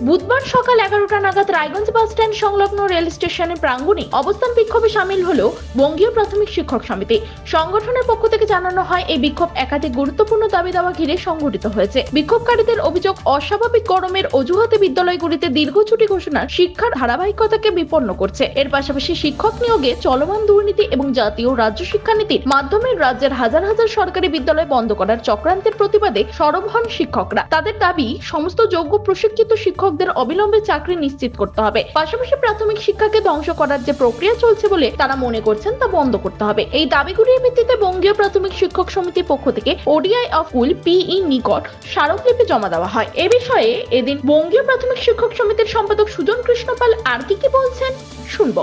বুধবার সকাল 11টা নাগাদ রায়গঞ্জ বাস স্ট্যান্ড সংলগ্ন রেল স্টেশনের প্রাঙ্গণে অবস্থান বিক্ষোভে সামিল হলো বঙ্গীয় প্রাথমিক শিক্ষক সমিতি। সংগঠনের পক্ষ থেকে জানানো হয়, এই বিক্ষোভ একাধিক গুরুত্বপূর্ণ দাবি দাওয়া ঘিরে সংঘটিত হয়েছে। বিক্ষোভকারীদের অভিযোগ, অস্বাভাবিক গরমের অজুহাতে বিদ্যালয়গুলিতে দীর্ঘ ছুটি ঘোষণা শিক্ষার ধারাবাহিকতাকে বিপন্ন করছে। এর পাশাপাশি শিক্ষক নিয়োগে চলমান দুর্নীতি এবং জাতীয় রাজ্য শিক্ষানীতির মাধ্যমে রাজ্যের হাজার হাজার সরকারি বিদ্যালয় বন্ধ করার চক্রান্তের প্রতিবাদে সরব হন শিক্ষকরা। তাদের দাবি, সমস্ত যোগ্য প্রশিক্ষিত শিক্ষকদের অবিলম্বে চাকরি নিশ্চিত করতে হবে। পাশাপাশি প্রাথমিক শিক্ষাকে ধ্বংস করার যে প্রক্রিয়া চলছে বলে তারা মনে করছেন, তা বন্ধ করতে হবে। এই দাবিগুলির ভিত্তিতে বঙ্গীয় প্রাথমিক শিক্ষক সমিতির পক্ষ থেকে ওডিআই অফ স্কুল পিই নিকট স্মারকলিপি জমা দেওয়া হয়। এ বিষয়ে এদিন বঙ্গীয় প্রাথমিক শিক্ষক সমিতির সম্পাদক সুজন কৃষ্ণ পাল আর কি বলছেন শুনবো।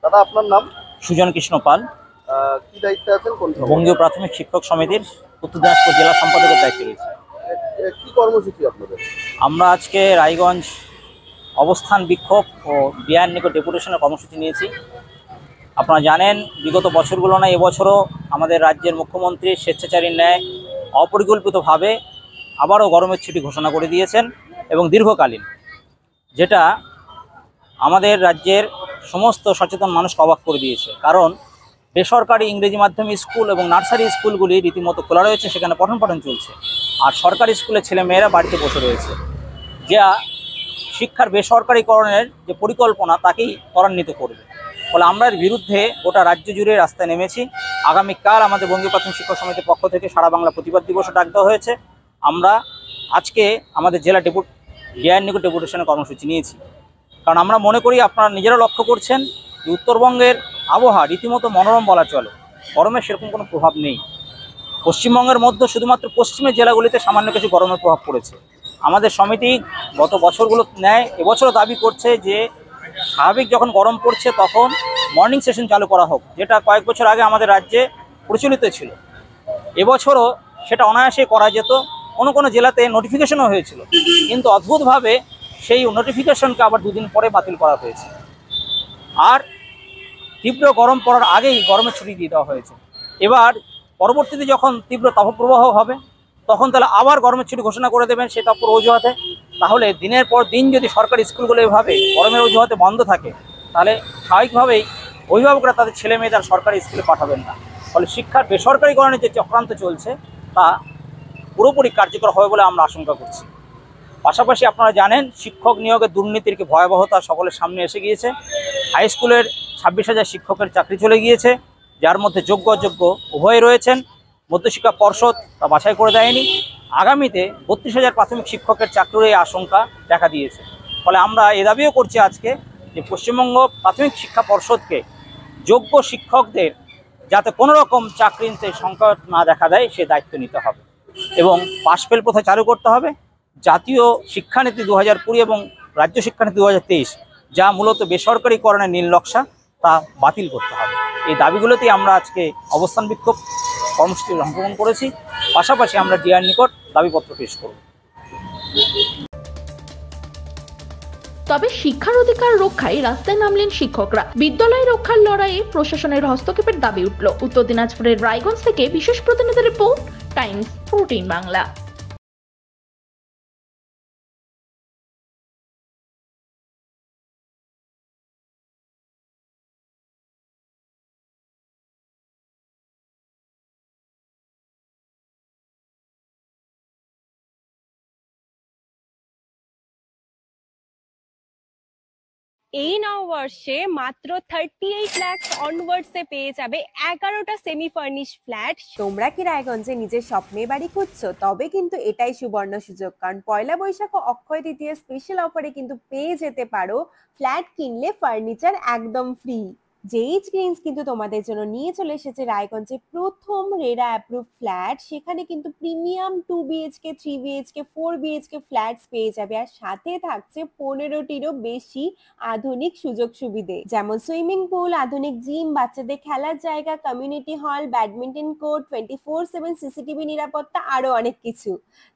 দাদা, আপনার নাম? সুজন কৃষ্ণ পাল। কি দায়িত্বে আছেন? বঙ্গীয় প্রাথমিক শিক্ষক সমিতির উত্তর দিনাজপুর জেলা সম্পাদকের দায়িত্বে রয়েছে। কি কর্মসূচি আপনাদের? আমরা আজকে রায়গঞ্জ অবস্থান বিক্ষোভ ও ডিআর নিকট ডেপুটেশনের কর্মসূচি নিয়েছি। আপনারা জানেন, বিগত বছরগুলো না, এবছরও আমাদের রাজ্যের মুখ্যমন্ত্রী স্বেচ্ছাচারীর ন্যায় অপরিকল্পিতভাবে আবারও গরমের ছুটি ঘোষণা করে দিয়েছেন এবং দীর্ঘকালীন, যেটা আমাদের রাজ্যের সমস্ত সচেতন মানুষকে অবাক করে দিয়েছে। কারণ বেসরকারি ইংরেজি মাধ্যম স্কুল এবং নার্সারি স্কুলগুলি রীতিমতো খোলা রয়েছে, সেখানে পঠন পাঠন চলছে, আর সরকারি স্কুলের ছেলেমেয়েরা বাড়িতে বসে রয়েছে, যা শিক্ষার বেসরকারীকরণের যে পরিকল্পনা তাকেই ত্বরান্বিত করবে। ফলে আমরা এর বিরুদ্ধে গোটা রাজ্য জুড়ে রাস্তায় নেমেছি। আগামীকাল আমাদের বঙ্গীয় প্রাথমিক শিক্ষক সমিতির পক্ষ থেকে সারা বাংলা প্রতিবাদ দিবসও ডাক দেওয়া হয়েছে। আমরা আজকে আমাদের জেলা ডিআর নিকট ডেপুটেশনের কর্মসূচি নিয়েছি, কারণ আমরা মনে করি, আপনারা নিজেরা লক্ষ্য করছেন যে উত্তরবঙ্গের আবহাওয়া রীতিমতো মনোরম বলা চলে, গরমের সেরকম কোনো প্রভাব নেই। পশ্চিমবঙ্গের মধ্যে শুধুমাত্র পশ্চিমের জেলাগুলিতে সামান্য কিছু গরমের প্রভাব পড়েছে। আমাদের সমিতি গত বছরগুলো ন্যায় এবছরও দাবি করছে যে স্বাভাবিক যখন গরম পড়ছে তখন মর্নিং সেশন চালু করা হোক, যেটা কয়েক বছর আগে আমাদের রাজ্যে প্রচলিত ছিল। এবছরও সেটা অনায়াসে করা যেত, কোনো জেলাতে নোটিফিকেশনও হয়েছিল, কিন্তু অদ্ভুতভাবে সেই নোটিফিকেশনকে আবার দুদিন পরে বাতিল করা হয়েছে। আর তীব্র গরম পড়ার আগেই গরমের ছুটি দিয়ে দেওয়া হয়েছে। এবার পরবর্তীতে যখন তীব্র তাপপ্রবাহ হবে, তখন তাহলে আবার গরমের ছুটি ঘোষণা করে দেবেন সেই তাপর অজুহাতে। তাহলে দিনের পর দিন যদি সরকারি স্কুলগুলো এভাবে গরমের অজুহাতে বন্ধ থাকে, তাহলে স্বাভাবিকভাবেই অভিভাবকরা তাদের ছেলে মেয়েদের সরকারি স্কুলে পাঠাবেন না। ফলে শিক্ষার বেসরকারীকরণের যে চক্রান্ত চলছে তা পুরোপুরি কার্যকর হবে বলে আমরা আশঙ্কা করছি। পাশাপাশি আপনারা জানেন, শিক্ষক নিয়োগের দুর্নীতির কি ভয়াবহতা সকলের সামনে এসে গিয়েছে। হাই স্কুলের 26,000 শিক্ষকের চাকরি চলে গিয়েছে, যার মধ্যে যোগ্য অযোগ্য উভয় রয়েছেন। মধ্যশিক্ষা পর্ষদ তা বাছাই করে দেয়নি। আগামীতে 32,000 প্রাথমিক শিক্ষকের চাকরির এই আশঙ্কা দেখা দিয়েছে। ফলে আমরা এ দাবিও করছি আজকে যে পশ্চিমবঙ্গ প্রাথমিক শিক্ষা পর্ষদকে যোগ্য শিক্ষকদের যাতে কোনো রকম চাকরিতে সংকট না দেখা দেয় সে দায়িত্ব নিতে হবে এবং পাশ ফেল প্রথা চালু করতে হবে। জাতীয় শিক্ষানীতি 2020 এবং রাজ্য শিক্ষানীতি 2023 যা মূলত বেসরকারীকরণের নীল নকশা, তা বাতিল করতে হবে। এই দাবিগুলোতেই আমরা আজকে অবস্থান বিক্ষোভ কর্মসূচি অংশগ্রহণ করেছি। পাশাপাশি আমরা ডিআর নিকট দাবিপত্র পেশ করব। তবে শিক্ষার অধিকার রক্ষায় রাস্তায় নামলেন শিক্ষকরা। বিদ্যালয় রক্ষার লড়াইয়ে প্রশাসনের হস্তক্ষেপের দাবি উঠল। উত্তর দিনাজপুরের রায়গঞ্জ থেকে বিশেষ প্রতিনিধি রিপোর্ট, টাইমস 14 বাংলা। এই নববর্ষে মাত্র 38 লাখ অনওয়ার্ডসে পেয়ে যাবে 11টা সেমি ফার্নিশ ফ্ল্যাট। তোমরা কি রায়গঞ্জে নিজের স্বপ্নের বাড়ি খুঁজছো? তবে কিন্তু এটাই সুবর্ণ সুযোগ, কারণ পয়লা বৈশাখ ও অক্ষয় তৃতীয়া স্পেশাল অফারে কিন্তু পেয়ে যেতে পারো ফ্ল্যাট কিনলে ফার্নিচার একদম ফ্রি। জেইচ গ্রিনস কিন্তু তোমাদের জন্য নিয়ে চলে এসেছে রায়গঞ্জে প্রথম রেরা অ্যাপ্রুভ ফ্ল্যাট। সেখানে কিন্তু premium 2 BHK 3 BHK 4 BHK flats পেয়ে যাবে, আর সাথে থাকছে 15টিরও বেশি আধুনিক সুযোগ সুবিধে, যেমন সুইমিং পুল, আধুনিক জিম, বাচ্চাদের খেলার জায়গা, community hall, badminton court, 24/7 CCTV নিরাপত্তা, আরো অনেক কিছু।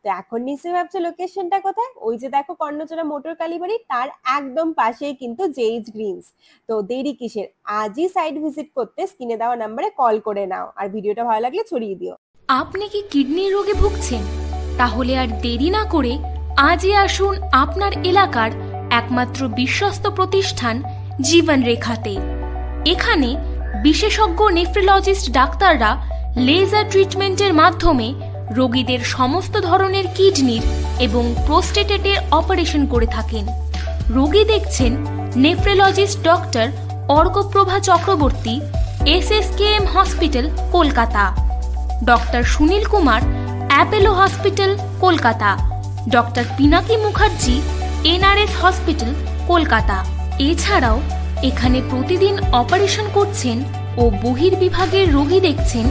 তো এখন নিশ্চয়ই ভাবছো লোকেশনটা কোথায়? ওই যে দেখো কর্ণচড়া মোটর কালীবাড়ি, তার একদম পাশেই কিন্তু জেইচ গ্রিনস। তো দেরি কিসের? আজই সাইট ভিজিট করতে স্ক্রিনে দেওয়া নম্বরে কল করে নাও, আর ভিডিওটা ভালো লাগলে ছড়িয়ে দিও। আপনি কি কিডনি রোগে ভুগছেন? তাহলে আর দেরি না করে আজই আসুন আপনার এলাকার একমাত্র বিশ্বস্ত প্রতিষ্ঠান জীবন রেখাতে। এখানে বিশেষজ্ঞ নেফ্রোলজিস্ট ডাক্তাররা লেজার ট্রিটমেন্টের মাধ্যমে রোগীদের সমস্ত ধরনের কিডনির এবং প্রোস্টেটের অপারেশন করে থাকেন। রোগী দেখছেন nephrologist doctor Arkaprava Chakraborty, SSKM hospital, Kolkata. Doctor Sunil Kumar, Apollo hospital, Kolkata. Doctor Pinaki Mukherjee, NRS hospital, Kolkata. এছাড়াও এখানে প্রতিদিন অপারেশন করছেন ও বহির্বিভাগের রোগী দেখছেন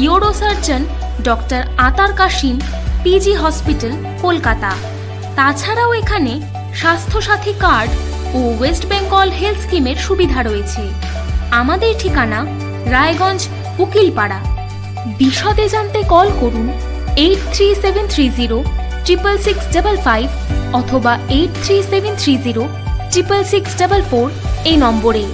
ইউরোসার্জন ডক্টর আতার কাশিম, PG হসপিটাল, কলকাতা। তাছাড়াও এখানে স্বাস্থ্যসাথী কার্ড ও ওয়েস্ট বেঙ্গল হেলথ স্কিমের সুবিধা রয়েছে। আমাদের ঠিকানা রায়গঞ্জ, উকিলপাড়া। বিশদে জানতে কল করুন 8373066655 অথবা 8373066644 এই নম্বরে।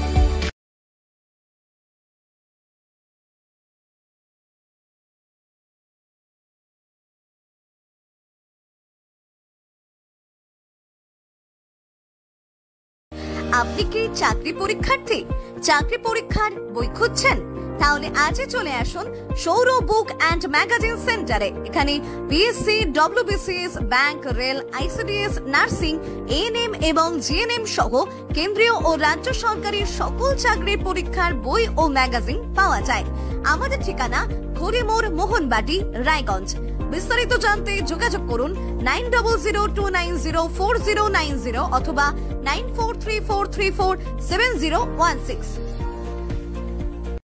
আপনি কি চাকরি পরীক্ষার্থী? চাকরি পরীক্ষার বই খুঁজছেন? তাহলে আজই চলে আসুন সৌরভ বুক অ্যান্ড ম্যাগাজিন সেন্টারে। এখানে BSc, WBCS, bank, rail, ICDS, nursing, ANM এবং GNM সহ কেন্দ্রীয় ও রাজ্য সরকারের সকল চাকরির পরীক্ষার বই ও ম্যাগাজিন পাওয়া যায়। আমাদের ঠিকানা হরিমোড়, মোহনবাটি, রায়গঞ্জ। বিস্তারিত জানতে যোগাযোগ করুন 9002904090 অথবা 9434347016।